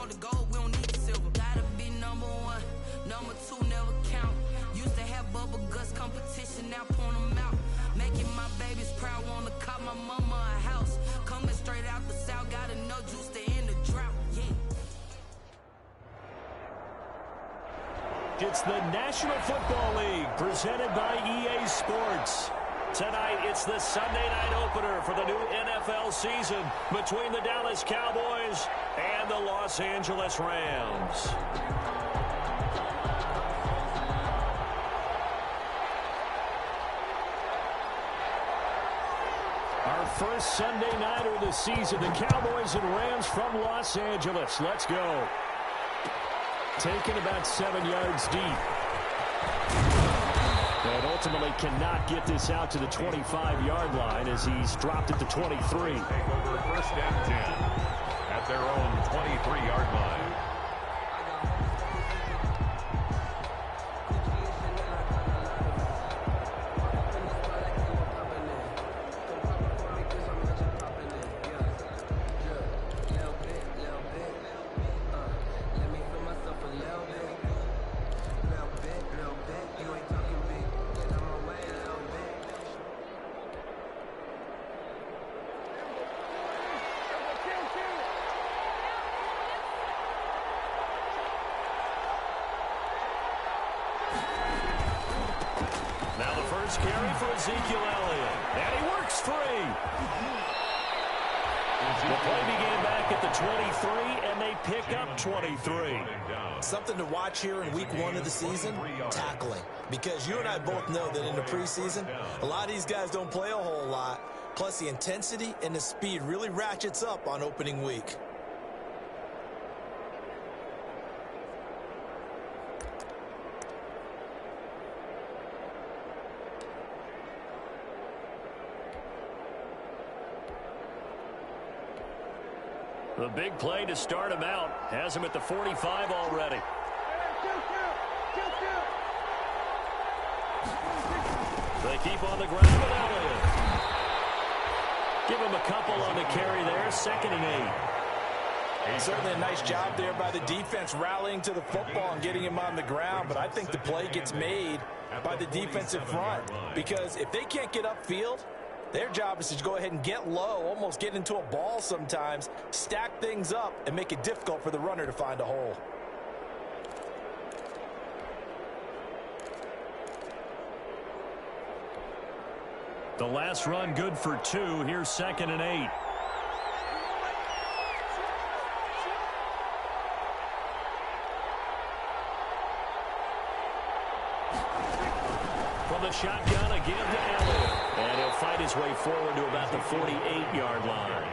want the gold, we don't need the silver. Gotta be number one, number two never count. Used to have bubble guts competition, now point them out. Making my babies proud, wanna call my mama a house. Coming straight out the south, got enough juice to end the drought, yeah. It's the National Football League presented by EA Sports. Tonight, it's the Sunday night opener for the new NFL season between the Dallas Cowboys and the Los Angeles Rams. Our first Sunday nighter of the season, the Cowboys and Rams from Los Angeles. Let's go. Taken about 7 yards deep. And ultimately cannot get this out to the 25-yard line as he's dropped at the 23. Take over first and 10 at their own 23-yard line. Carry for Ezekiel Elliott, and he works free. The play began back at the 23, and they pick up 23. Something to watch here in week 1 of the season, tackling. Because you and I both know that in the preseason, a lot of these guys don't play a whole lot. Plus, the intensity and the speed really ratchets up on opening week. The big play to start him out has him at the 45 already. They keep on the ground with Elliott. Give him a couple on the carry there, 2nd and 8. Certainly a nice job there by the defense rallying to the football and getting him on the ground, but I think the play gets made by the defensive front because if they can't get upfield, their job is to go ahead and get low, almost get into a ball sometimes, stack things up, and make it difficult for the runner to find a hole. The last run good for 2. Here's 2nd and 8. From the shotgun again to Elliott. And he'll fight his way forward to about the 48-yard line.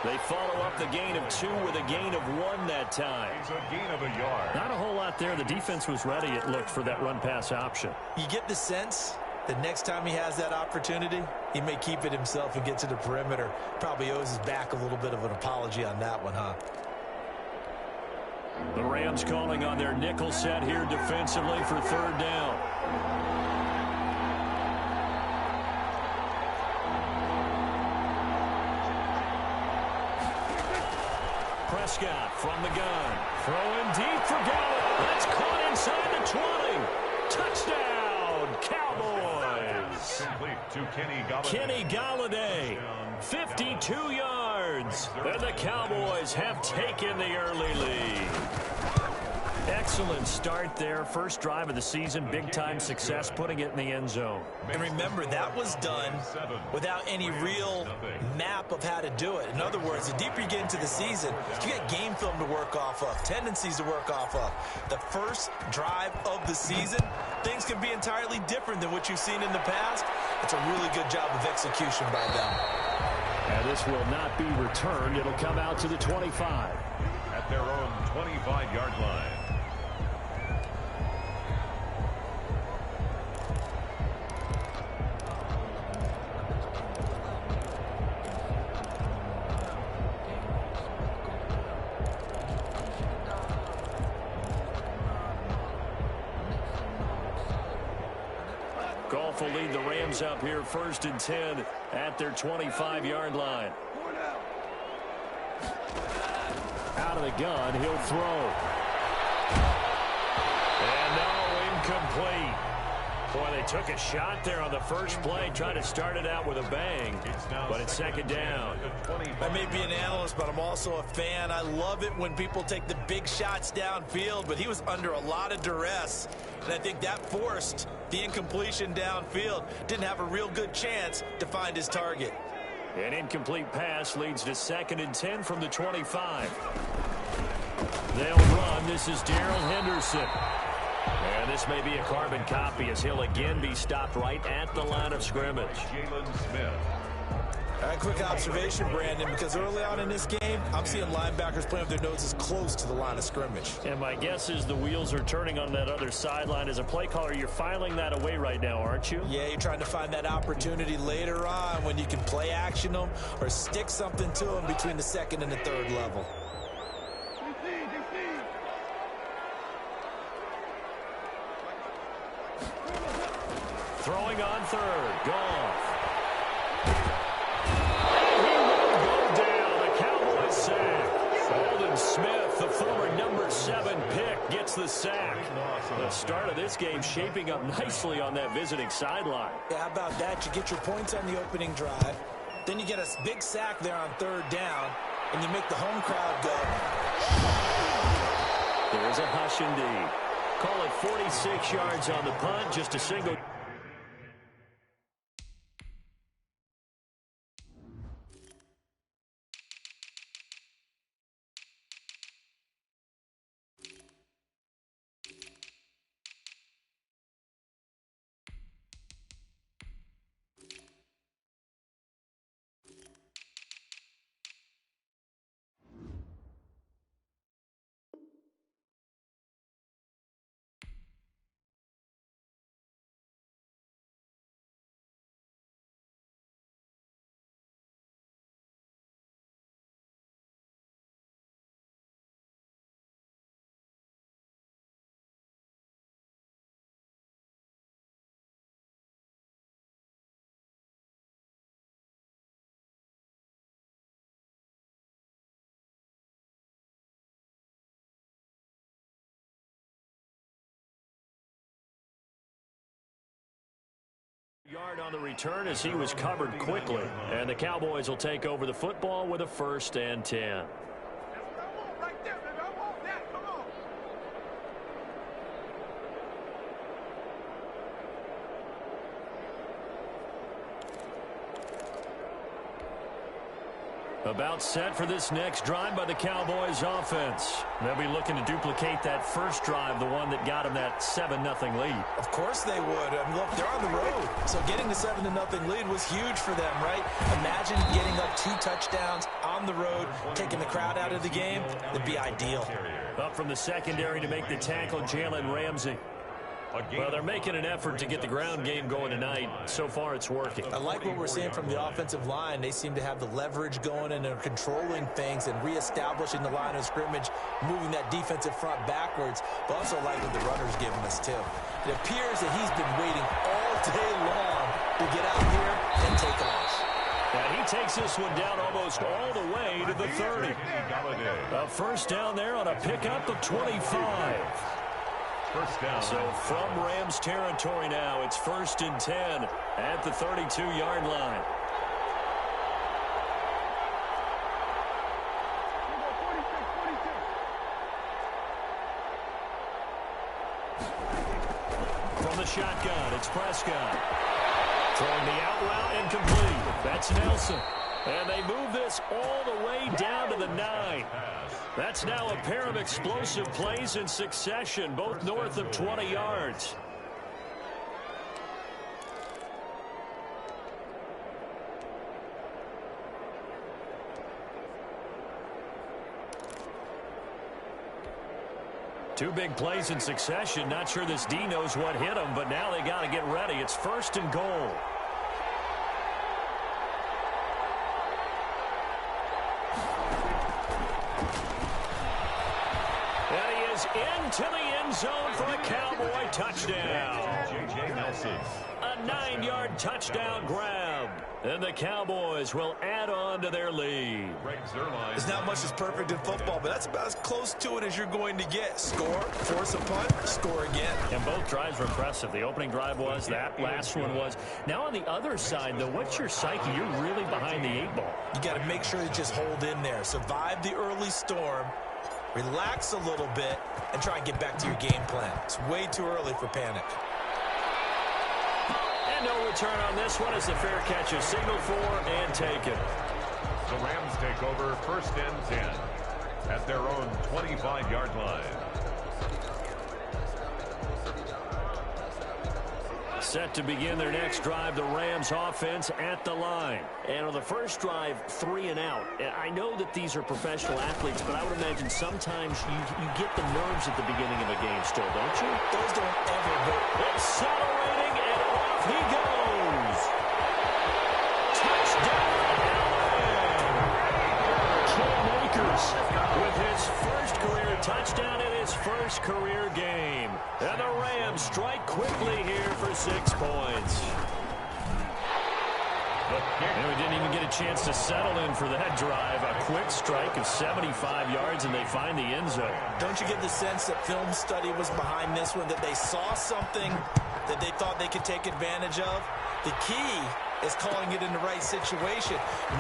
They follow up the gain of 2 with a gain of 1 that time. It's a gain of a yard. Not a whole lot there. The defense was ready, it looked, for that run-pass option. You get the sense that next time he has that opportunity, he may keep it himself and get to the perimeter. Probably owes his back a little bit of an apology on that one, huh? The Rams calling on their nickel set here defensively for 3rd down. Prescott from the gun. Throwing deep for Gallup. That's caught inside the 20. Touchdown, Cowboys. Complete to Kenny Galladay. Kenny Galladay, 52 yards. And the Cowboys have taken the early lead. Excellent start there. First drive of the season. Big-time success, putting it in the end zone. And remember, that was done without any real map of how to do it. In other words, the deeper you get into the season, you get game film to work off of, tendencies to work off of. The first drive of the season, things can be entirely different than what you've seen in the past. It's a really good job of execution by them. And this will not be returned. It'll come out to the 25. At their own 25-yard line. Goff will lead the Rams up here 1st and 10 at their 25-yard line. Out out of the gun. He'll throw. And no, incomplete. Boy, they took a shot there on the first play, trying to start it out with a bang, but it's second down. I may be an analyst, but I'm also a fan. I love it when people take the big shots downfield, but he was under a lot of duress, and I think that forced the incompletion downfield. Didn't have a real good chance to find his target. An incomplete pass leads to 2nd and 10 from the 25. They'll run. This is Darrell Henderson. And this may be a carbon copy as he'll again be stopped right at the line of scrimmage. A quick observation, Brandon, because early on in this game, I'm seeing linebackers playing with their noses close to the line of scrimmage. And my guess is the wheels are turning on that other sideline. As a play caller, you're filing that away right now, aren't you? Yeah, you're trying to find that opportunity later on when you can play action them or stick something to them between the 2nd and the 3rd level. Throwing on 3rd. Goff. He will go down. The Cowboys sack. Aldon Smith, the former number 7 pick, gets the sack. The start of this game shaping up nicely on that visiting sideline. Yeah, how about that? You get your points on the opening drive. Then you get a big sack there on 3rd down, and you make the home crowd go. There's a hush indeed. Call it 46 yards on the punt, just a single. Yard on the return as he was covered quickly. And the Cowboys will take over the football with a 1st and 10. About set for this next drive by the Cowboys offense. They'll be looking to duplicate that first drive, the one that got them that 7-0 lead. Of course they would. I mean, look, they're on the road. So getting the 7-0 lead was huge for them, right? Imagine getting up 2 touchdowns on the road, taking the crowd out of the game. That'd be ideal. Up from the secondary to make the tackle, Jalen Ramsey. Well, they're making an effort to get the ground game going tonight. So far, it's working. I like what we're seeing from the offensive line. They seem to have the leverage going and they're controlling things and reestablishing the line of scrimmage, moving that defensive front backwards, but also like what the runner's giving us, too. It appears that he's been waiting all day long to get out here and take off. And he takes this one down almost all the way to the 30. A first down there on a pickup of 25. So from Rams territory now, it's 1st and 10 at the 32-yard line. From the shotgun, it's Prescott. Throwing the out route incomplete. That's Nelson. And they move this all the way down to the 9. That's now a pair of explosive plays in succession, both north of 20 yards. Two big plays in succession. Not sure this D knows what hit him, but now they got to get ready. It's 1st and goal. Into the end zone for a Cowboy touchdown. A 9-yard touchdown grab. And the Cowboys will add on to their lead. There's not much that's perfect in football, but that's about as close to it as you're going to get. Score, force a punt, score again. And both drives were impressive. The opening drive was, that last one was. Now on the other side, though, what's your psyche? You're really behind the 8-ball. You got to make sure you just hold in there. Survive the early storm, relax a little bit, and try and get back to your game plan. It's way too early for panic. And no return on this one as the fair catch is signaled for and taken. The Rams take over 1st and 10 at their own 25-yard line. Set to begin their next drive, the Rams offense at the line. And on the first drive, 3 and out. I know that these are professional athletes, but I would imagine sometimes you get the nerves at the beginning of a game still, don't you? Those don't ever hurt. Accelerating, and off he goes. Touchdown, Cam Akers with his first career touchdown in his first career game. And the Rams strike quickly here for 6 points. And we didn't even get a chance to settle in for that drive. A quick strike of 75 yards, and they find the end zone. Don't you get the sense that film study was behind this one, that they saw something that they thought they could take advantage of? The key is calling it in the right situation,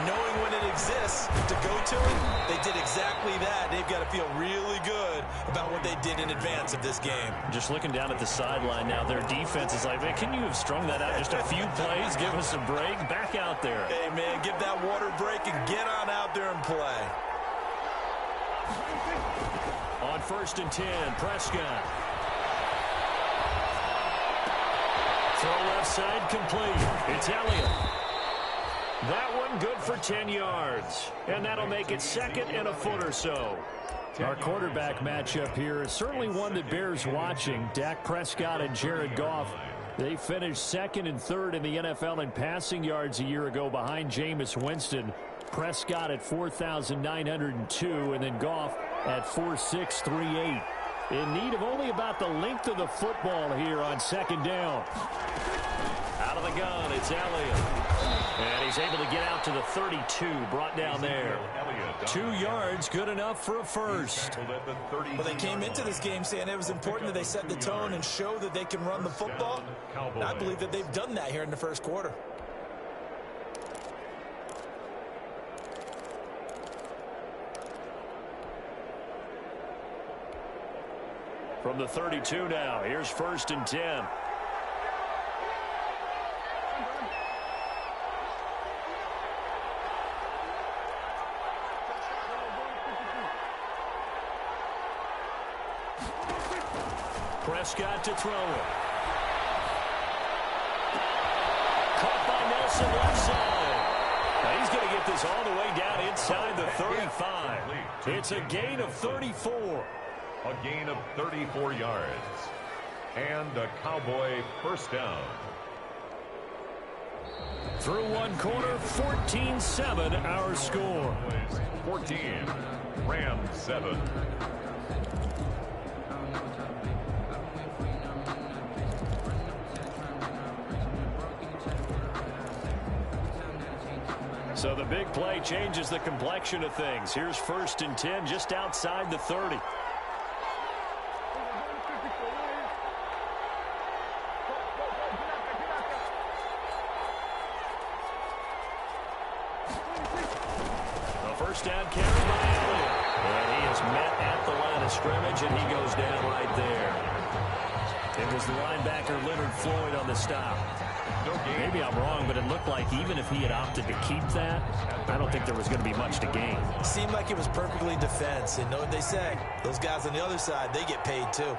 knowing when it exists to go to it. They did exactly that. They've got to feel really good about what they did in advance of this game. Just looking down at the sideline now, their defense is like, man, can you have strung that out just a few plays? Give us a break. Back out there. Hey, man, give that water break and get on out there and play. On 1st and 10, Prescott. Throw left side complete. It's Elliott. That one good for 10 yards. And that'll make it 2nd and a foot or so. Our quarterback matchup here is certainly one that bears watching. Dak Prescott and Jared Goff. They finished 2nd and 3rd in the NFL in passing yards a year ago behind Jameis Winston. Prescott at 4,902 and then Goff at 4,638. In need of only about the length of the football here on 2nd down. Out of the gun, it's Elliott. And he's able to get out to the 32, brought down there. 2 yards, good enough for a first. Well, they came into this game saying it was important that they set the tone and show that they can run the football. And I believe that they've done that here in the first quarter. From the 32 now, here's 1st and 10. Prescott to throw it. Caught by Nelson left side. Now he's going to get this all the way down inside the 35. It's a gain of 34. A gain of 34 yards. And a Cowboy first down. Through one quarter, 14-7 our score. 14. Rams 7. So the big play changes the complexion of things. Here's 1st and 10 just outside the 30. First down carry by Elliott. And he is met at the line of scrimmage, and he goes down right there. It was the linebacker Leonard Floyd on the stop. Maybe I'm wrong, but it looked like even if he had opted to keep that, I don't think there was going to be much to gain. Seemed like it was perfectly defense. And know what they say? Those guys on the other side, they get paid too.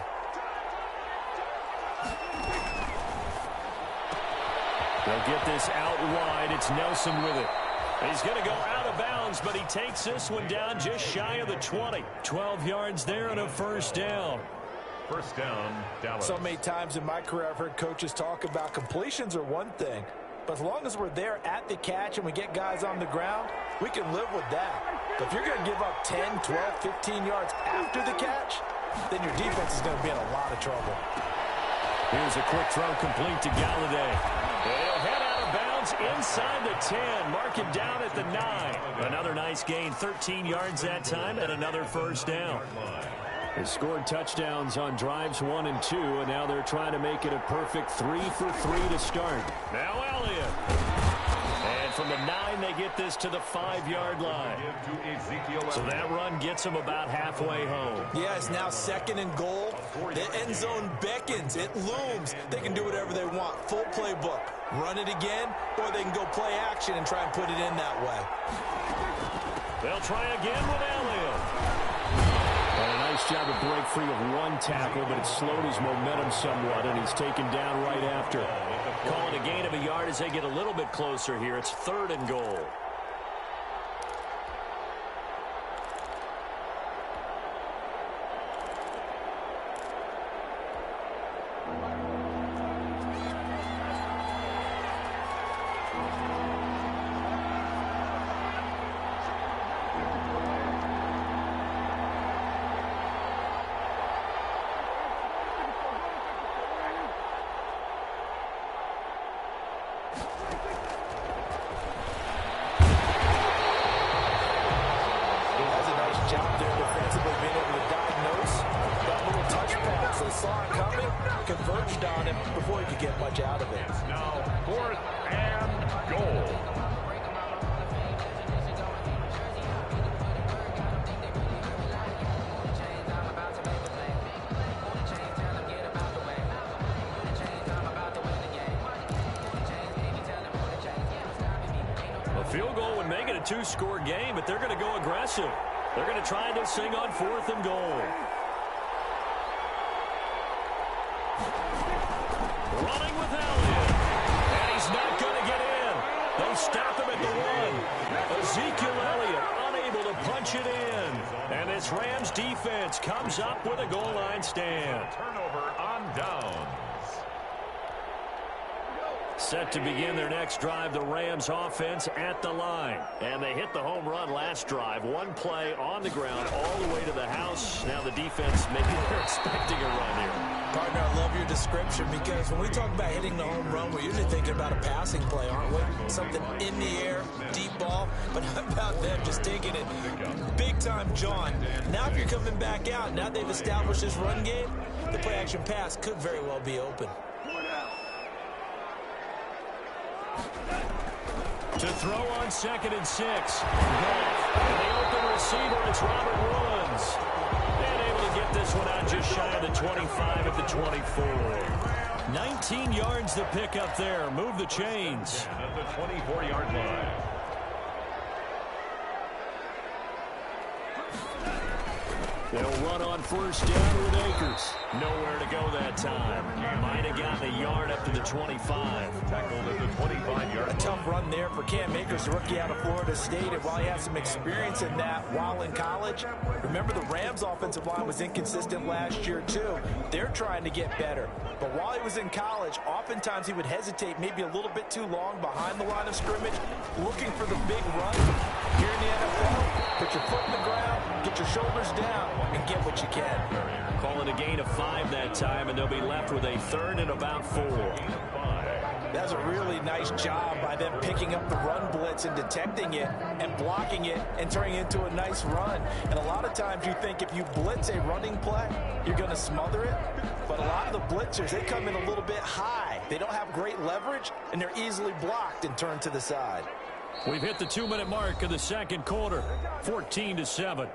They'll get this out wide. It's Nelson with it. He's going to go out of bounds, but he takes this one down just shy of the 20. 12 yards there and a first down. First down, Dallas. So many times in my career I've heard coaches talk about completions are one thing, but as long as we're there at the catch and we get guys on the ground, we can live with that. But if you're going to give up 10, 12, 15 yards after the catch, then your defense is going to be in a lot of trouble. Here's a quick throw complete to Galladay. He'll head out of bounds yards inside the 10. Mark him down at the 9. Another nice gain, 13 yards that time, and another first down. They scored touchdowns on drives 1 and 2, and now they're trying to make it a perfect 3 for 3 to start. Now Elliott. And from the 9, they get this to the 5-yard line. So that run gets them about halfway home. Yeah, it's now 2nd and goal. The end zone beckons. It looms. They can do whatever they want. Full playbook. Run it again, or they can go play action and try and put it in that way. They'll try again with Elliott. And a nice job to break free of one tackle, but it slowed his momentum somewhat, and he's taken down right after. Calling a gain of a yard as they get a little bit closer here. It's 3rd and goal. Converged on him before he could get much out of it. Now 4th and goal. A field goal would make it a 2-score game, but they're going to go aggressive. They're going to try this thing on 4th and goal. Running with Elliott. And he's not going to get in. They stop him at the 1. Ezekiel Elliott unable to punch it in. And this Rams defense comes up with a goal line stand. Turnover on downs. Set to begin their next drive, the Rams offense at the line. And they hit the home run last drive. One play on the ground all the way to the house. Now the defense maybe they're expecting a run here. Partner, I love your description because when we talk about hitting the home run, we're usually thinking about a passing play, aren't we? Something in the air, deep ball. But how about them just taking it big time, John? Now if you're coming back out, now they've established this run game, the play-action pass could very well be open. To throw on 2nd and 6. And the open receiver is Robert Woods. And able to get this one out just shy of the 25 at the 24. 19 yards to pick up there. Move the chains. At the 24-yard line. They'll run on 1st down with Akers. Nowhere to go that time. Might have gotten a yard up to the 25. Tackled at the 25-yard line. A tough run there for Cam Akers, the rookie out of Florida State. And while he had some experience in that while in college, remember the Rams' offensive line was inconsistent last year too. They're trying to get better. But while he was in college, oftentimes he would hesitate maybe a little bit too long behind the line of scrimmage, looking for the big run. Here in the NFL, put your foot in the ground, get your shoulders down, and get what you can. Calling a gain of 5 that time, and they'll be left with a 3rd and about 4. That's a really nice job by them picking up the run blitz and detecting it and blocking it and turning it into a nice run. And a lot of times you think if you blitz a running play, you're going to smother it. But a lot of the blitzers, they come in a little bit high. They don't have great leverage, and they're easily blocked and turned to the side. We've hit the 2-minute mark of the 2nd quarter, 14-7.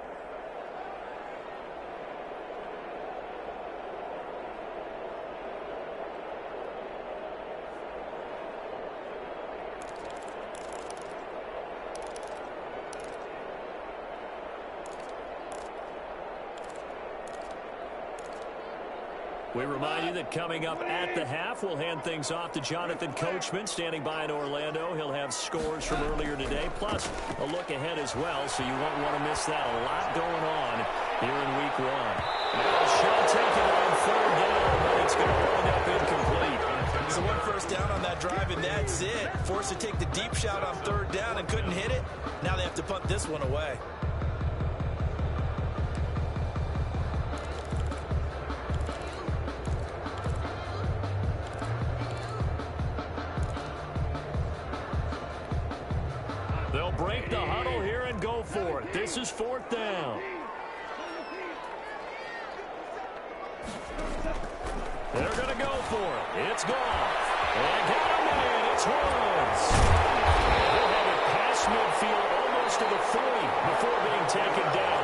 We remind you that coming up at the half, we'll hand things off to Jonathan Coachman, standing by in Orlando. He'll have scores from earlier today, plus a look ahead as well, so you won't want to miss that. A lot going on here in Week 1. Now a shot taken on 3rd down, but it's going to wind up incomplete. So 1 first down on that drive, and that's it. Forced to take the deep shot on 3rd down and couldn't hit it. Now they have to punt this one away. break the huddle here and go for it. This is 4th down. They're going to go for it. It's gone. And got him in. It's Woods. He'll have it past midfield almost to the 40 before being taken down.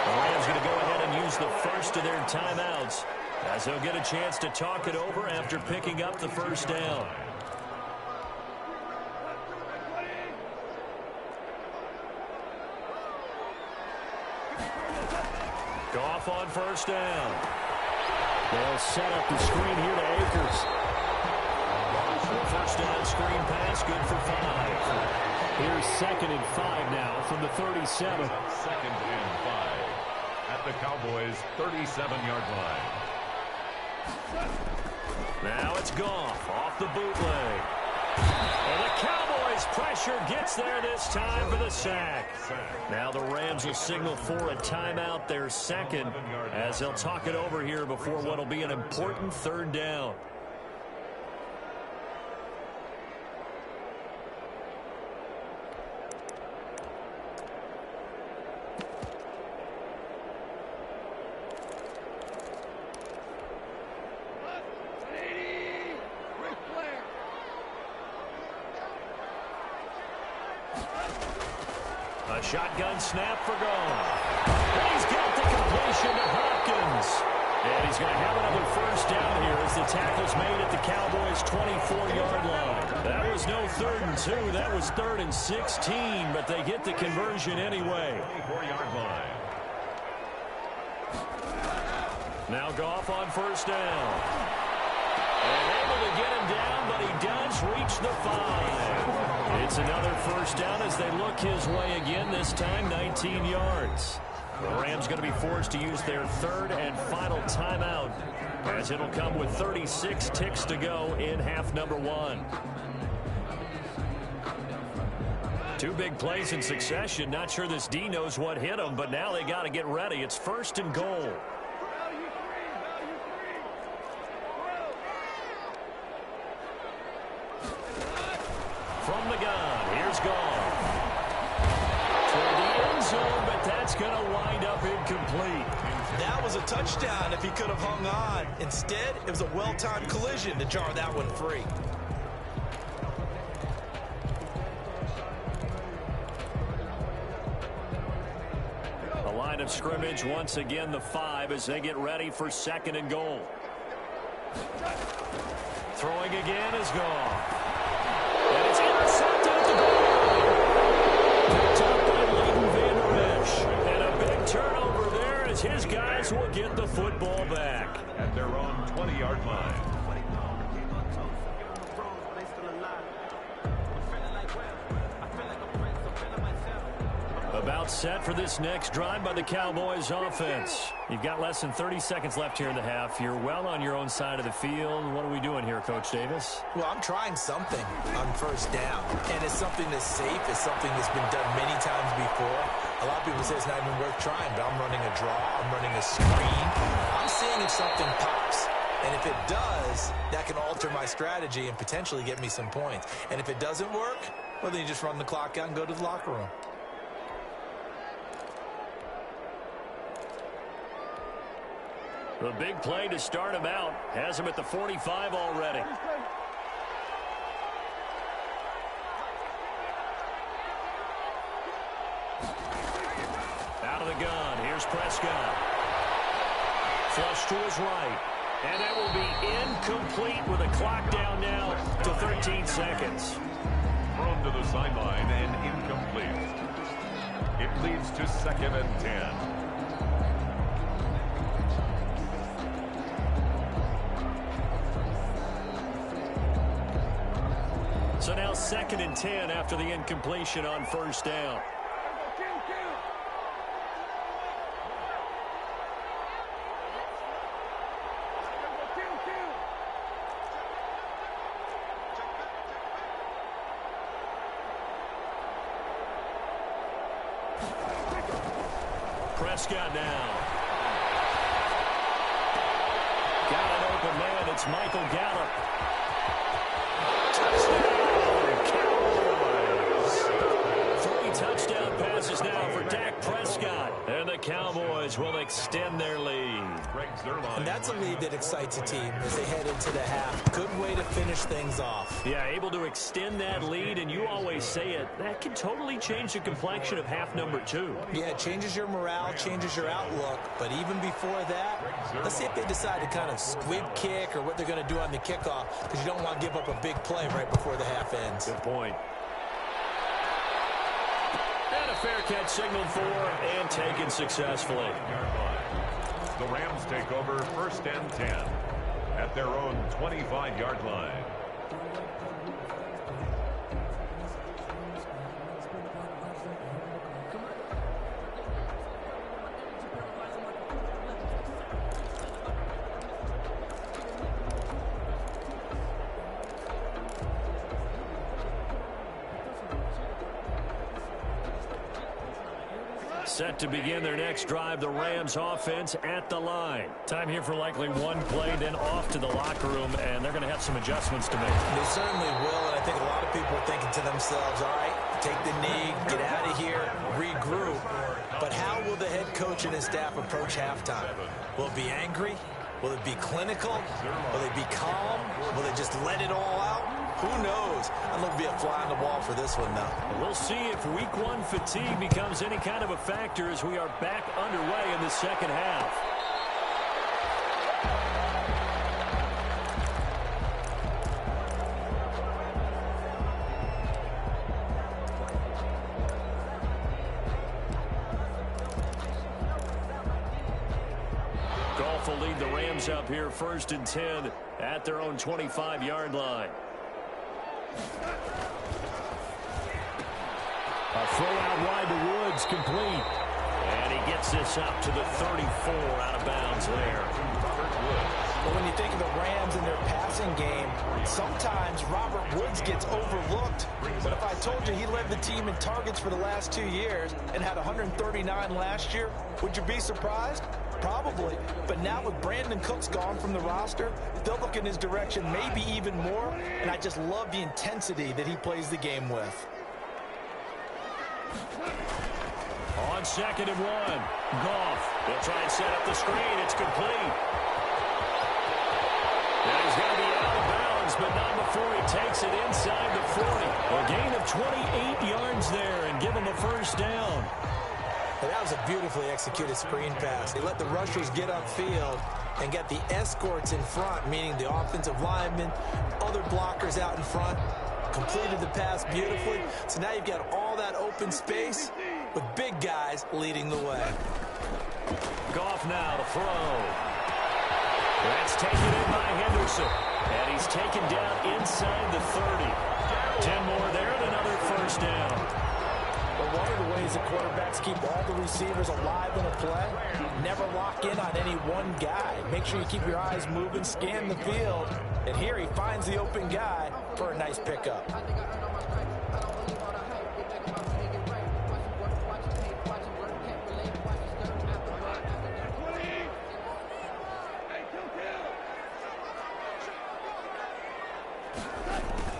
The Rams going to go ahead and use the first of their timeouts as they'll get a chance to talk it over after picking up the first down. Goff on first down. They'll set up the screen here to Akers. The first down screen pass, good for 5. Here's 2nd and 5 now from the 37. 2nd and 5 at the Cowboys' 37-yard line. Now it's Goff off the bootleg. And the Cowboys pressure gets there this time for the sack. Now the Rams will signal for a timeout, their second, as they'll talk it over here before what will be an important 3rd down. A shotgun snap for Goff. And he's got the completion to Hopkins. And he's going to have another first down here as the tackle's made at the Cowboys' 24-yard line. That was no 3rd and 2. That was 3rd and 16, but they get the conversion anyway. 24-yard line. Now Goff on first down. And able to get him down, but he does reach the 5. It's another first down as they look his way again, this time 19 yards. The Rams going to be forced to use their 3rd and final timeout as it'll come with 36 ticks to go in half number 1. 2 big plays in succession. Not sure this D knows what hit them, but now they got to get ready. It's 1st and goal. From the gun, here's Goff. Toward the end zone, but that's going to wind up incomplete. That was a touchdown if he could have hung on. Instead, it was a well-timed collision to jar that one free. The line of scrimmage, once again, the 5 as they get ready for 2nd and goal. Throwing again is Goff. And it's intercepted at the goal line. Picked up by Leighton Vander Esch. And a big turnover there as his guys will get the football back. At their own 20-yard line. About set for this next drive by the Cowboys offense. You've got less than 30 seconds left here in the half. You're well on your own side of the field. What are we doing here, Coach Davis? Well, I'm trying something on first down, and it's something that's safe. It's something that's been done many times before. A lot of people say it's not even worth trying, but I'm running a draw. I'm running a screen. I'm seeing if something pops. And if it does, that can alter my strategy and potentially get me some points. And if it doesn't work, well, then you just run the clock out and go to the locker room. The big play to start him out has him at the 45 already. Out of the gun. Here's Prescott. Flush to his right. And that will be incomplete with a clock down now to 13 seconds. Thrown to the sideline and incomplete. It leads to 2nd and 10. So now 2nd and 10 after the incompletion on first down. Prescott now. Got an open man. It's Michael Gallup. Touchdown, Cowboys. 3 Cowboys will extend their lead. And that's a lead that excites a team as they head into the half. Good way to finish things off. Yeah, able to extend that lead, and you always say it, that can totally change the complexion of half number 2. Yeah, it changes your morale, changes your outlook. But even before that, let's see if they decide to kind of squib kick or what they're going to do on the kickoff, because you don't want to give up a big play right before the half ends. Good point. And a fair catch signaled for and taken successfully. The Rams take over 1st and 10 at their own 25-yard line. Set to begin their next drive, the Rams offense at the line. Time here for likely one play, then off to the locker room, and they're going to have some adjustments to make. They certainly will, and I think a lot of people are thinking to themselves, all right, take the knee, get out of here, regroup. But how will the head coach and his staff approach halftime? Will it be angry? Will it be clinical? Will they be calm? Will they just let it all out? Who knows? I'd love to be a fly on the wall for this one, though. We'll see if week 1 fatigue becomes any kind of a factor as we are back underway in the second half. Goff will lead the Rams up here 1st and 10 at their own 25-yard line. A throw out wide to Woods, complete. And he gets this up to the 34, out of bounds there. But when you think of the Rams and their passing game, sometimes Robert Woods gets overlooked. But if I told you he led the team in targets for the last 2 years and had 139 last year, would you be surprised? Probably. But now with Brandon Cooks gone from the roster, they'll look in his direction maybe even more. And I just love the intensity that he plays the game with. On 2nd and 1, Goff. He'll try and set up the screen. It's complete. And he's going to be out of bounds, but not before he takes it inside the 40. A gain of 28 yards there and give him a first down. Well, that was a beautifully executed screen pass. They let the rushers get upfield and get the escorts in front, meaning the offensive linemen, other blockers out in front, completed the pass beautifully. So now you've got all that open space with big guys leading the way. Goff now to throw. That's taken in by Henderson. And he's taken down inside the 30. 10 more there and another first down. But one of the ways that quarterbacks keep all the receivers alive in a play, never lock in on any one guy. Make sure you keep your eyes moving, scan the field. And here he finds the open guy for a nice pickup.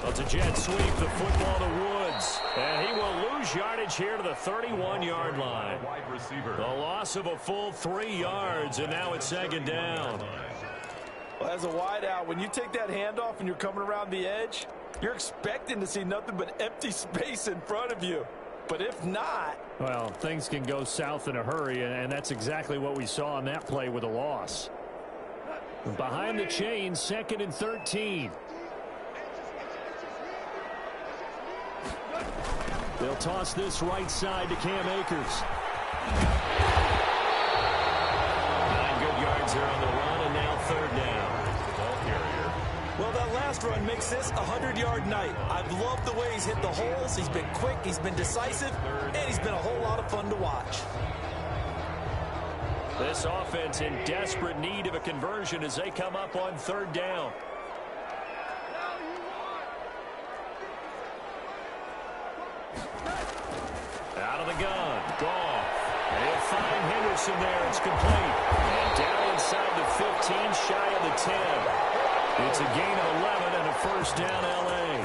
It's a jet sweep, the football to Woods. And he will lose yardage here to the 31-yard line. The loss of a full 3 yards, and now it's 2nd down. Well, as a wideout, when you take that handoff and you're coming around the edge, you're expecting to see nothing but empty space in front of you. But if not... Well, things can go south in a hurry, and that's exactly what we saw on that play with a loss. Behind the chains, 2nd and 13. They'll toss this right side to Cam Akers. 9 good yards there on the run, and now 3rd down. Ball carrier. Well, that last run makes this a 100-yard night. I've loved the way he's hit the holes. He's been quick, he's been decisive, and he's been a whole lot of fun to watch. This offense in desperate need of a conversion as they come up on 3rd down. Out of the gun, Goff. And he'll find Henderson there. It's complete. And down inside the 15, shy of the 10. It's a gain of 11 and a first down, L.A.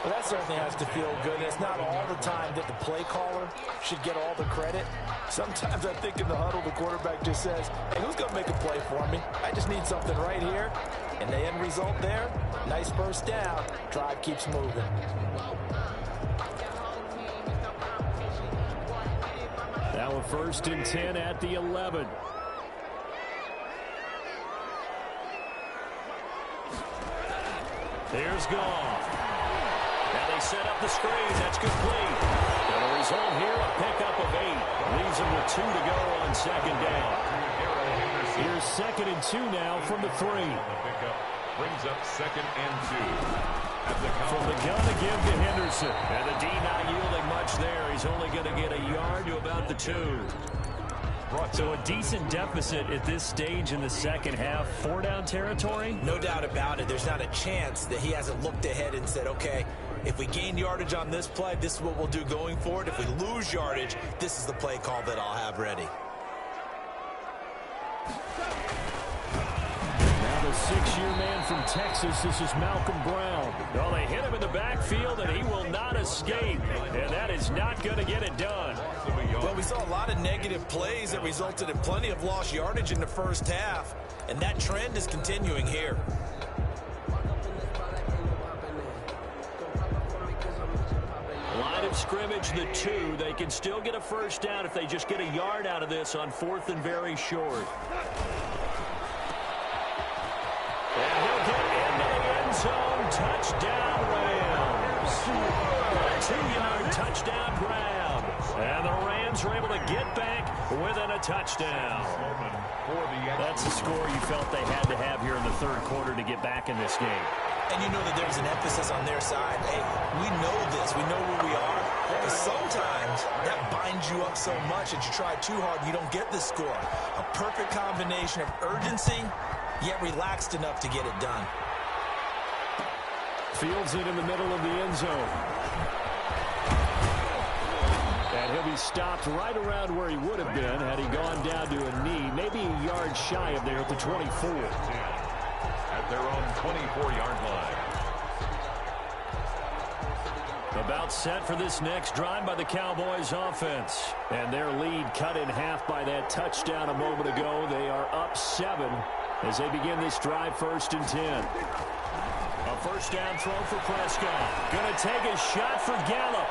Well, that certainly has to feel good. It's not all the time that the play caller should get all the credit. Sometimes I think in the huddle, the quarterback just says, hey, who's going to make a play for me? I just need something right here. And the end result there, nice first down. Drive keeps moving. Now a 1st and 10 at the 11. Here's Goff. Now they set up the screens. That's complete. And the result here, a pickup of 8. Leaves them with 2 to go on 2nd down. Here's 2nd and 2 now from the 3. The pickup brings up 2nd and 2. From the gun again to Henderson. And the D not yielding much there. He's only going to get a yard to about the 2. So a decent deficit at this stage in the second half. 4-down territory? No doubt about it. There's not a chance that he hasn't looked ahead and said, okay, if we gain yardage on this play, this is what we'll do going forward. If we lose yardage, this is the play call that I'll have ready. Now the 6-year man from Texas, this is Malcolm Brown. Well, they hit him in the backfield, and he will not escape. And that is not going to get it done. Well, we saw a lot of negative plays that resulted in plenty of lost yardage in the first half, and that trend is continuing here. Line of scrimmage, the 2. They can still get a first down if they just get a yard out of this on 4th and very short. And he'll get into the end zone. Touchdown, Rams. A 2-yard touchdown grab. And the Rams are able to get back within a touchdown. That's a score you felt they had to have here in the 3rd quarter to get back in this game. And you know that there was an emphasis on their side. Hey, we know this. We know where we are. But sometimes that binds you up so much that you try too hard, you don't get the score. A perfect combination of urgency, yet relaxed enough to get it done. Fields it in the middle of the end zone. And he'll be stopped right around where he would have been had he gone down to a knee, maybe a yard shy of there at the 24. At their own 24-yard line. About set for this next drive by the Cowboys offense. And their lead cut in half by that touchdown a moment ago. They are up 7 as they begin this drive 1st and 10. A first down throw for Prescott. Going to take a shot for Gallup.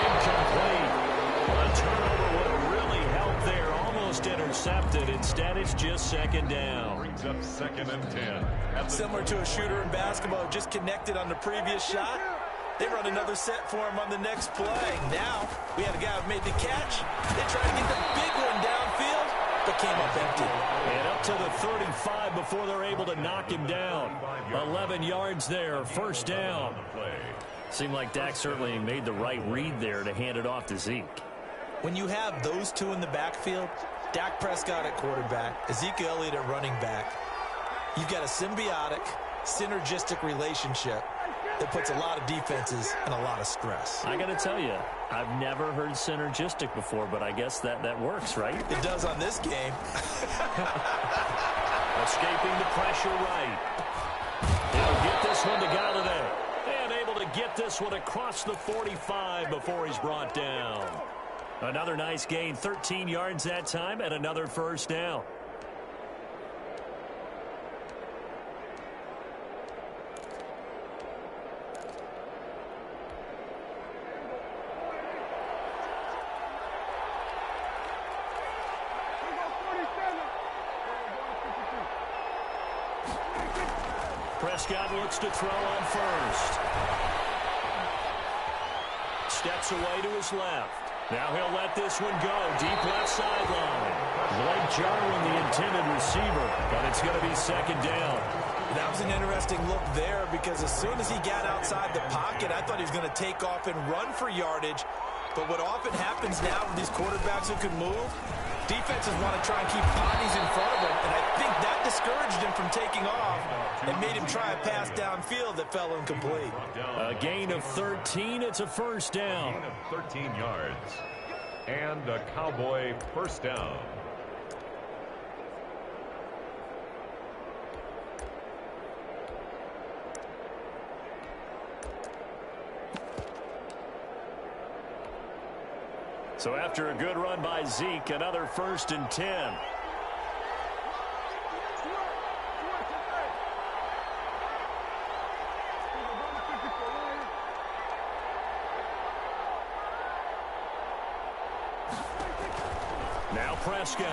Incomplete. A turnover would have really helped there. Almost intercepted. Instead, it's just 2nd down. Brings up 2nd and 10. Similar to a shooter in basketball, just connected on the previous shot. They run another set for him on the next play. Now, we had a guy who made the catch. They tried to get the big one downfield, but came up empty. And up to the 35 before they're able to knock him down. 11 yards there, first down. Seemed like Dak certainly made the right read there to hand it off to Zeke. When you have those two in the backfield, Dak Prescott at quarterback, Ezekiel Elliott at running back, you've got a symbiotic, synergistic relationship that puts a lot of defenses in a lot of stress. I got to tell you, I've never heard synergistic before, but I guess that works, right? It does on this game. Escaping the pressure right. He'll get this one to Galladay. And able to get this one across the 45 before he's brought down. Another nice gain, 13 yards that time, and another first down. Prescott looks to throw on first. Steps away to his left. Now he'll let this one go. Deep left sideline. Blake Jarwin, the intended receiver, but it's going to be 2nd down. That was an interesting look there because as soon as he got outside the pocket, I thought he was going to take off and run for yardage. But what often happens now with these quarterbacks who can move, defenses want to try and keep bodies in front of them, and I think that discouraged him from taking off and made him try a pass downfield that fell incomplete. A gain of 13. It's a first down. Gain of 13 yards. And a Cowboy first down. So after a good run by Zeke, another 1st and 10. Now Prescott.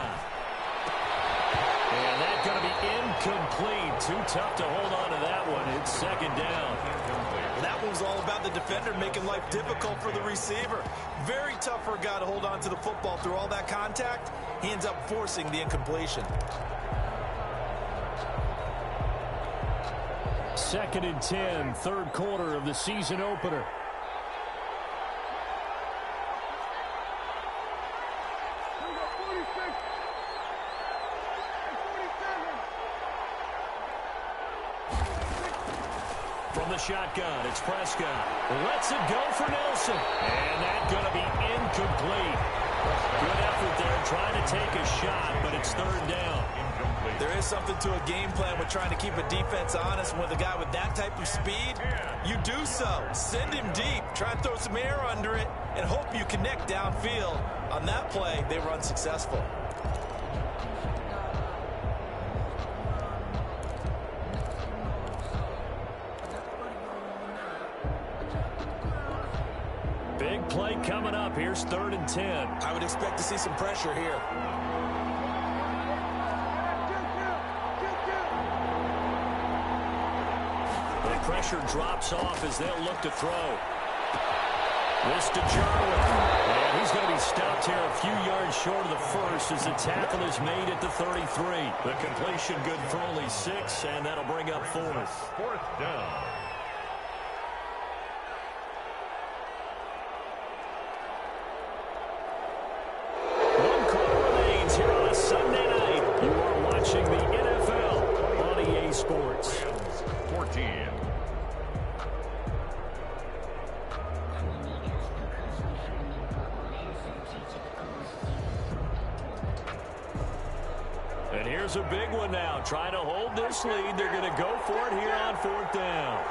And that's going to be incomplete. Too tough to hold on to that one. It's 2nd down. That one was all about the defender making life difficult for the receiver. Very tough for a guy to hold on to the football through all that contact. He ends up forcing the incompletion. 2nd and 10, 3rd quarter of the season opener. From the shotgun, it's Prescott. Lets it go for Nelson. And that's going to be incomplete. Good effort there trying to take a shot, but it's 3rd down. There is something to a game plan with trying to keep a defense honest. With a guy with that type of speed, you do so. Send him deep. Try and throw some air under it and hope you connect downfield. On that play, they were unsuccessful. Big play coming up. Here's 3rd and 10. I would expect to see some pressure here. The pressure drops off as they'll look to throw. This to Jarwin. And he's going to be stopped here a few yards short of the first as the tackle is made at the 33. The completion good for only 6, and that'll bring up 4th. 4th down. Here on a Sunday night, you are watching the NFL on EA Sports. 14. And here's a big one now. Trying to hold this lead. They're going to go for it here on 4th down.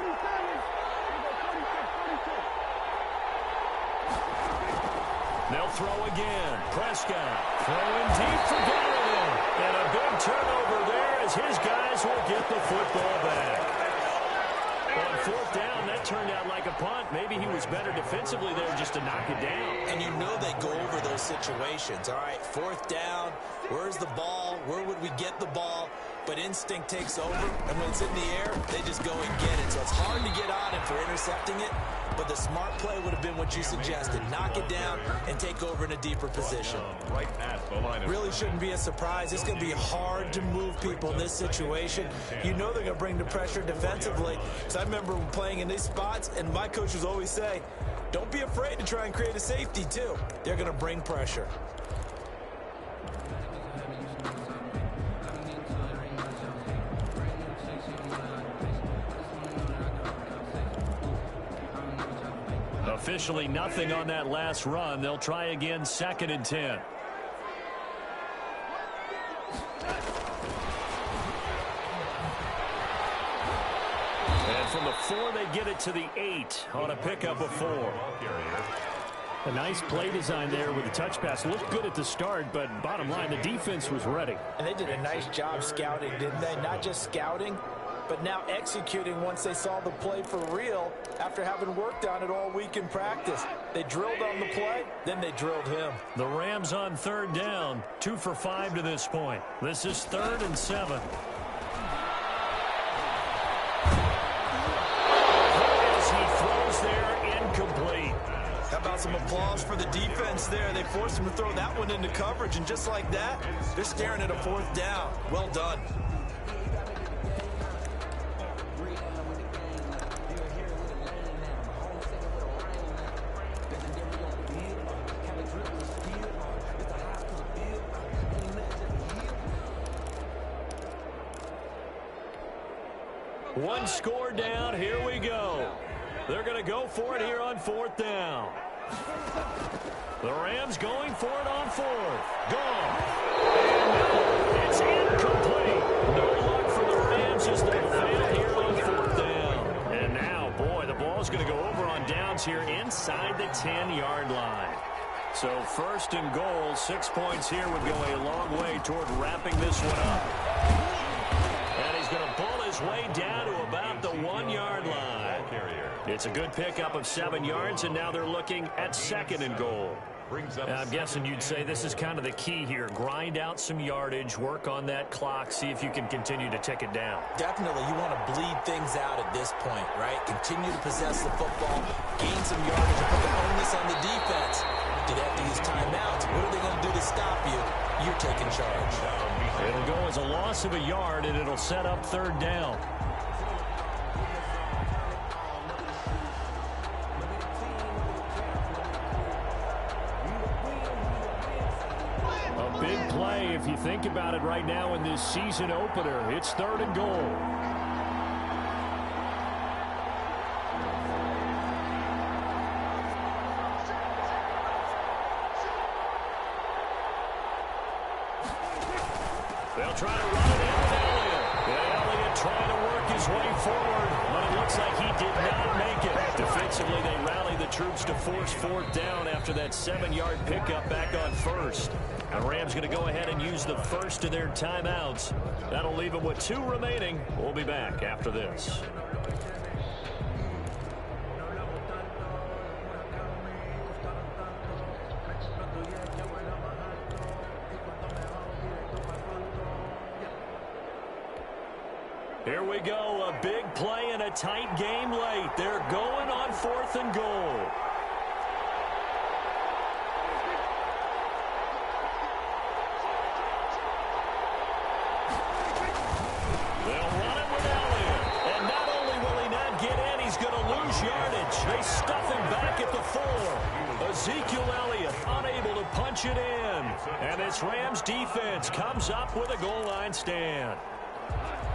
They'll throw again. Prescott throwing deep for Gallagher. And a big turnover there as his guys will get the football back. On 4th down, that turned out like a punt. Maybe he was better defensively there just to knock it down. And you know they go over those situations. All right, 4th down. Where's the ball? Where would we get the ball? But instinct takes over, and when it's in the air, they just go and get it. So it's hard to get on him for intercepting it, but the smart play would have been what you suggested. Knock it down and take over in a deeper position. Right at the line of really shouldn't be a surprise. It's going to be hard to move people in this situation. You know they're going to bring the pressure defensively. So I remember playing in these spots, and my coach would always say, don't be afraid to try and create a safety, too. They're going to bring pressure. Officially nothing on that last run. They'll try again, 2nd and 10. And from the 4, they get it to the 8 on a pickup of 4. A nice play design there with the touch pass. Looked good at the start, but bottom line, the defense was ready. And they did a nice job scouting, didn't they? Not just scouting, but now executing once they saw the play for real after having worked on it all week in practice. They drilled on the play, then they drilled him. The Rams on 3rd down, 2 for 5 to this point. This is 3rd and 7. As he throws there, incomplete. How about some applause for the defense there? They forced him to throw that one into coverage, and just like that, they're staring at a 4th down. Well done. One score down. Here we go. They're going to go for it here on 4th down. The Rams going for it on 4th. Gone. And it's incomplete. No luck for the Rams as they fail here on 4th down. And now, boy, the ball's going to go over on downs here inside the 10-yard line. So first and goal, 6 points here would go a long way toward wrapping this one up. And he's going to pull his way down to about the 1-yard line. It's a good pickup of 7 yards, and now they're looking at second and goal. I'm guessing you'd say this is kind of the key here. Grind out some yardage, work on that clock, see if you can continue to tick it down. Definitely, you want to bleed things out at this point, right? Continue to possess the football, gain some yardage, and put the onus on the defense. Do they have to use timeouts? What are they going to do to stop you? You're taking charge. It'll go as a loss of a yard, and it'll set up third down. A big play, if you think about it right now in this season opener. It's third and goal. They'll try to run it in with Elliott. And Elliott trying to work his way forward, but it looks like he did not make it. Defensively, they rally the troops to force fourth down after that 7-yard pickup back on first. The Rams going to go ahead and use the first of their timeouts. That'll leave them with 2 remaining. We'll be back after this. Here we go, a big play and a tight game late. They're going on fourth and goal. They'll run it with Elliott. And not only will he not get in, he's going to lose yardage. They stuff him back at the 4. Ezekiel Elliott unable to punch it in. And this Rams defense comes up with a goal line stand.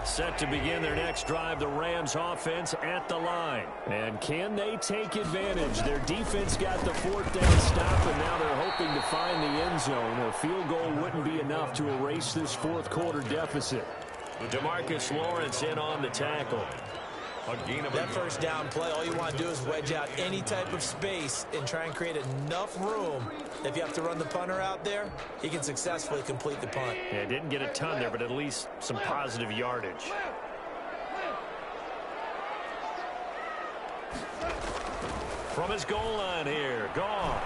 Set to begin their next drive, the Rams offense at the line. And can they take advantage? Their defense got the fourth down stop, and now they're hoping to find the end zone. A field goal wouldn't be enough to erase this fourth quarter deficit. DeMarcus Lawrence in on the tackle. That first down play, all you want to do is wedge out any type of space and try and create enough room. If you have to run the punter out there, he can successfully complete the punt. Yeah, didn't get a ton there, but at least some positive yardage. From his goal line here, Goff.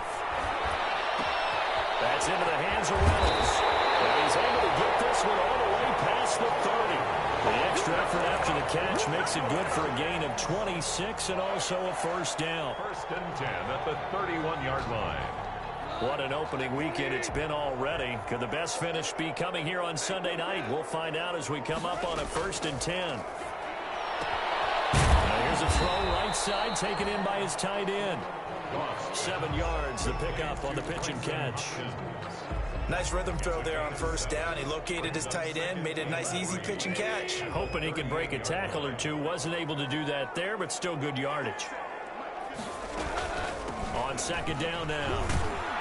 That's into the hands of Reynolds. And he's able to get this one all the way past the 30. The extra effort after the catch makes it good for a gain of 26 and also a first down. First and 10 at the 31-yard line. What an opening weekend it's been already. Could the best finish be coming here on Sunday night? We'll find out as we come up on a first and 10. Now here's a throw right side taken in by his tight end. 7 yards, the pickup on the pitch and catch. Nice rhythm throw there on first down. He located his tight end, made it a nice easy pitch and catch. Hoping he can break a tackle or two. Wasn't able to do that there, but still good yardage. On second down now.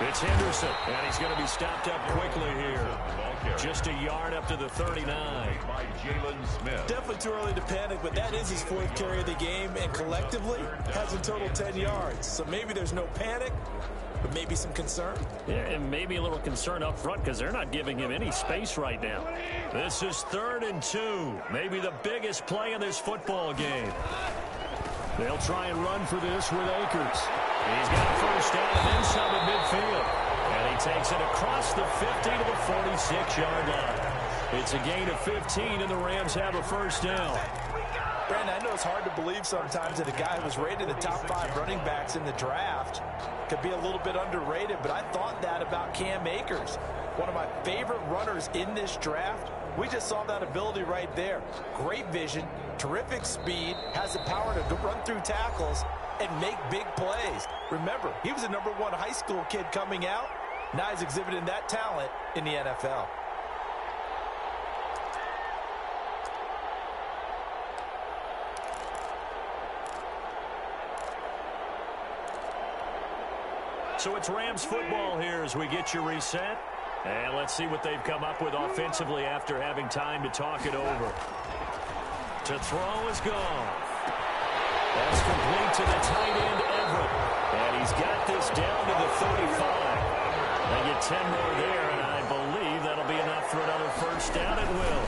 It's Henderson, and he's going to be stopped up quickly here. Just a yard up to the 39. By Jalen Smith. Definitely too early to panic, but that is his 4th carry of the game, and collectively has a total 10 yards. So maybe there's no panic, but maybe some concern. Yeah, and maybe a little concern up front because they're not giving him any space right now. This is 3rd and 2. Maybe the biggest play in this football game. They'll try and run for this with Akers. He's got a first down and then some at midfield. And he takes it across the 50 to the 46-yard line. It's a gain of 15, and the Rams have a first down. Brandon, I know it's hard to believe sometimes that a guy who was rated in the top 5 running backs in the draft could be a little bit underrated, but I thought that about Cam Akers. One of my favorite runners in this draft. We just saw that ability right there. Great vision, terrific speed, has the power to run through tackles and make big plays. Remember, he was a #1 high school kid coming out. Now he's exhibiting that talent in the NFL. So it's Rams football here as we get you reset. And let's see what they've come up with offensively after having time to talk it over. To throw is gone. That's complete to the tight end, Everett. And he's got this down to the 35. They get 10 more there, and I believe that'll be enough for another first down. It will.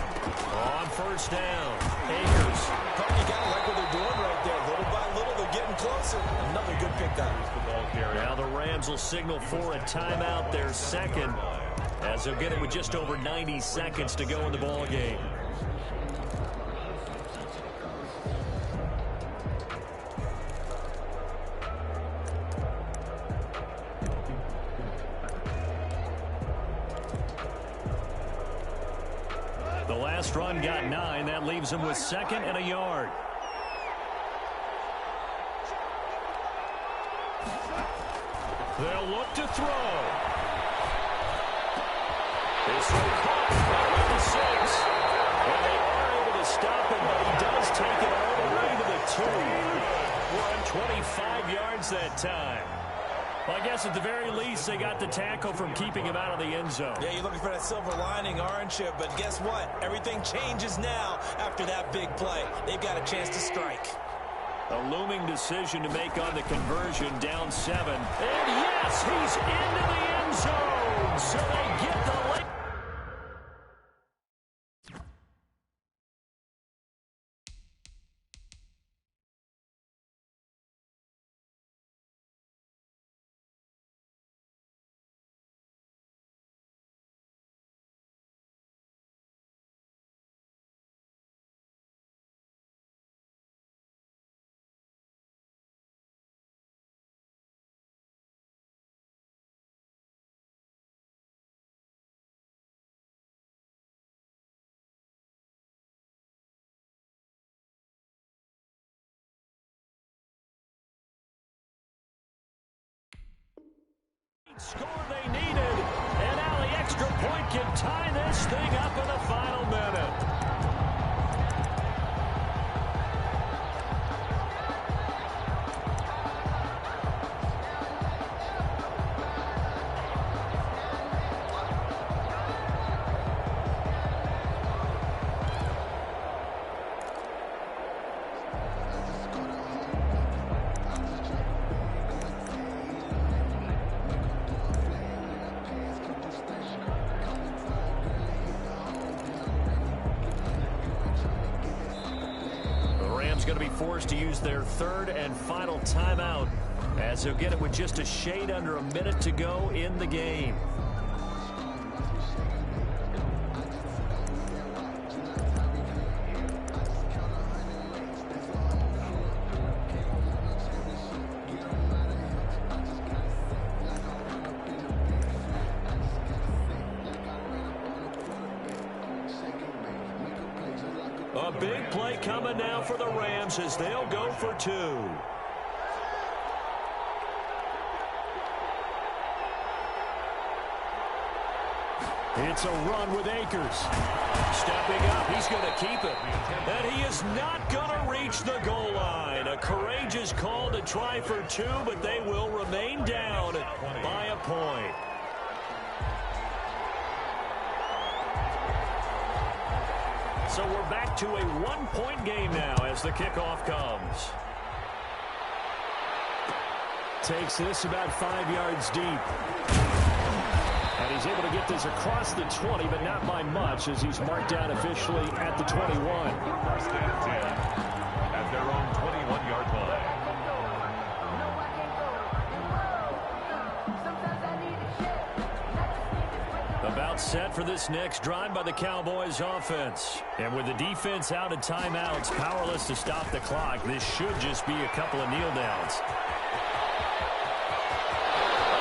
On first down, Akers. You got to like what they're doing right there. Little by little, they're getting closer. Another good pickup. Now the Rams will signal for a timeout, their second, as they'll get it with just over 90 seconds to go in the ball game. The last run got 9. That leaves him with 2nd and a yard. They'll look to throw. This one caught at the 6. And they are able to stop him, but he does take it all the way to the 2. We're on 25 yards that time. Well, I guess at the very least, they got the tackle from keeping him out of the end zone. Yeah, you're looking for that silver lining, aren't you? But guess what? Everything changes now after that big play. They've got a chance to strike. A looming decision to make on the conversion, down 7. And yes, he's into the end zone. So they get the late. Score they needed, and now the extra point can tie this thing up in the final minute. Going to be forced to use their 3rd and final timeout as they'll get it with just a shade under a minute to go in the game. A big play coming now for the Rams as they'll go for 2. It's a run with Akers. Stepping up, he's going to keep it. And he is not going to reach the goal line. A courageous call to try for 2, but they will remain down by a point. So we're back to a 1-point game now as the kickoff comes. Takes this about 5 yards deep. And he's able to get this across the 20, but not by much as he's marked down officially at the 21. First and 10 at their own 21-yard line. About set for this next drive by the Cowboys offense. And with the defense out of timeouts, powerless to stop the clock, this should just be a couple of kneel downs.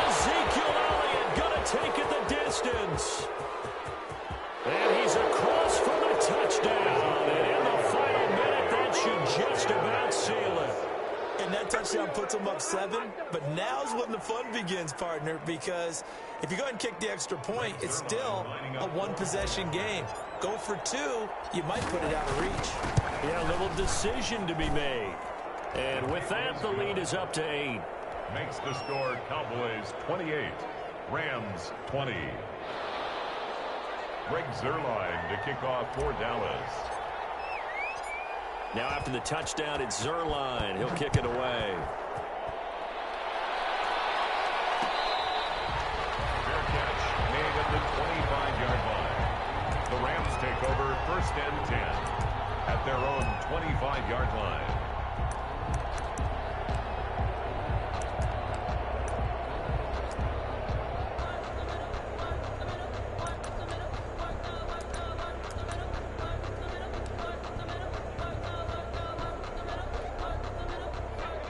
Ezekiel Elliott going to take it the distance. And he's across for the touchdown. And in the final minute, that should just about seal it. And that touchdown puts them up 7. But now's when the fun begins, partner, because if you go ahead and kick the extra point, it's still a one-possession game. Go for 2, you might put it out of reach. Yeah, a little decision to be made. And with that, the lead is up to 8. Makes the score Cowboys 28, Rams 20. Greg Zuerlein to kick off for Dallas. Now after the touchdown, it's Zuerlein. He'll kick it away. First and 10 at their own 25-yard line.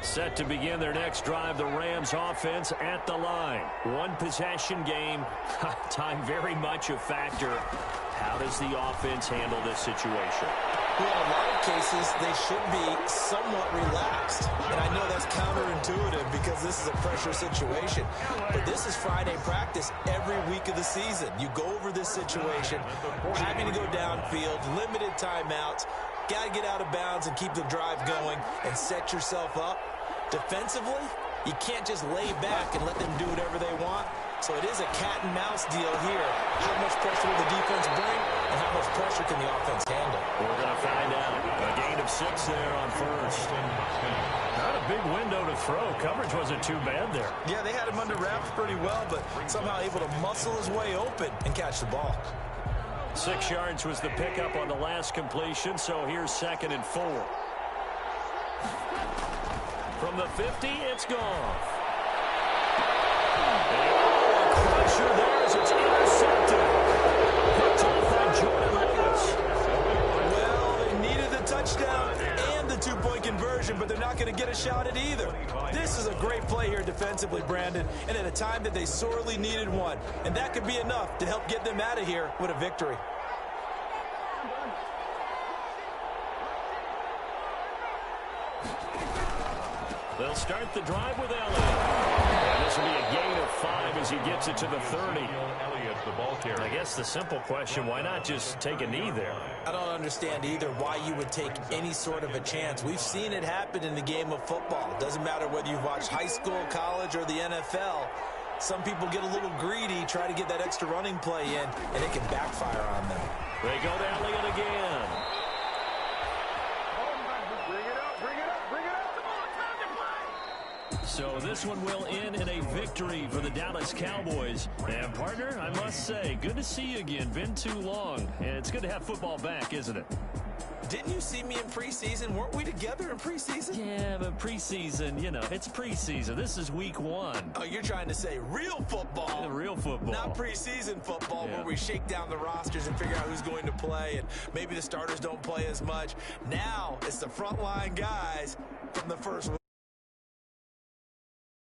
Set to begin their next drive, the Rams offense at the line. One possession game, time very much a factor. How does the offense handle this situation? Well, in a lot of cases, they should be somewhat relaxed. And I know that's counterintuitive because this is a pressure situation. But this is Friday practice every week of the season. You go over this situation, having to go downfield, limited timeouts, got to get out of bounds and keep the drive going and set yourself up. Defensively, you can't just lay back and let them do whatever they want. So it is a cat and mouse deal here. How much pressure will the defense bring, and how much pressure can the offense handle? We're going to find out. A gain of 6 there on first. Not a big window to throw. Coverage wasn't too bad there. Yeah, they had him under wraps pretty well, but somehow able to muscle his way open and catch the ball. 6 yards was the pickup on the last completion, so here's 2nd and 4. From the 50, it's gone. Crusher there as it's intercepted. Picked off by Jordan Lewis. Well, they needed the touchdown and the 2-point conversion, but they're not going to get a shot at either. This is a great play here defensively, Brandon, and at a time that they sorely needed one. And that could be enough to help get them out of here with a victory. They'll start the drive with Elliott. And this will be a gain of 5 as he gets it to the 30. I guess the simple question, why not just take a knee there? I don't understand either why you would take any sort of a chance. We've seen it happen in the game of football. It doesn't matter whether you've watched high school, college, or the NFL. Some people get a little greedy, try to get that extra running play in, and it can backfire on them. They go to Elliott again. So this one will end in a victory for the Dallas Cowboys. And, partner, I must say, good to see you again. Been too long. And it's good to have football back, isn't it? Didn't you see me in preseason? Weren't we together in preseason? Yeah, but preseason, you know, it's preseason. This is week 1. Oh, you're trying to say real football. Yeah, real football. Not preseason football where we shake down the rosters and figure out who's going to play, and maybe the starters don't play as much. Now it's the frontline guys from the first